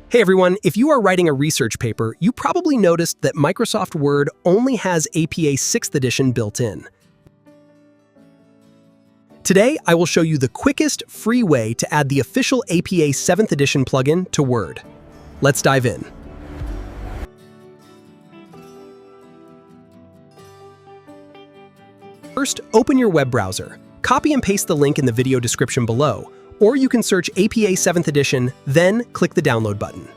Hey everyone, if you are writing a research paper, you probably noticed that Microsoft Word only has APA 6th edition built in. Today, I will show you the quickest, free way to add the official APA 7th edition plugin to Word. Let's dive in. First, open your web browser. Copy and paste the link in the video description below, or you can search APA 7th edition, then click the download button.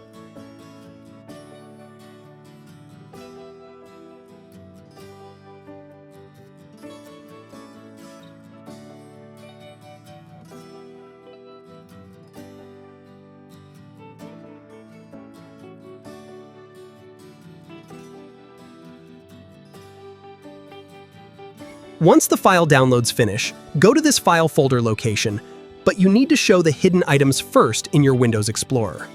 Once the file downloads finish, go to this file folder location, but you need to show the hidden items first in your Windows Explorer.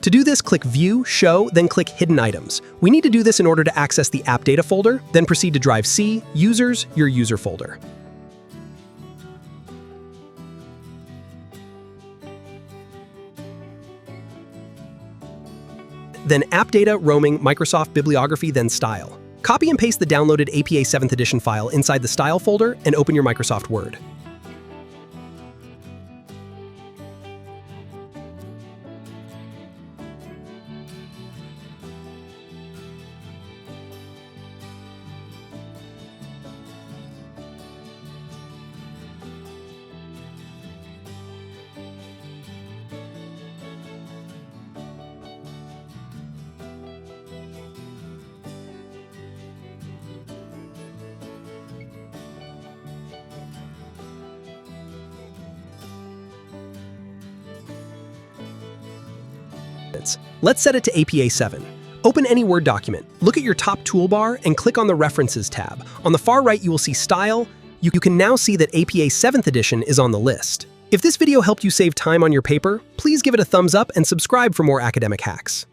To do this, click View, Show, then click Hidden Items. We need to do this in order to access the AppData folder, then proceed to Drive C, Users, your user folder. Then AppData, Roaming, Microsoft Bibliography, then Style. Copy and paste the downloaded APA 7th edition file inside the Style folder and open your Microsoft Word. Let's set it to APA 7. Open any Word document, look at your top toolbar, and click on the References tab. On the far right, you will see Style. You can now see that APA 7th edition is on the list. If this video helped you save time on your paper, please give it a thumbs up and subscribe for more academic hacks.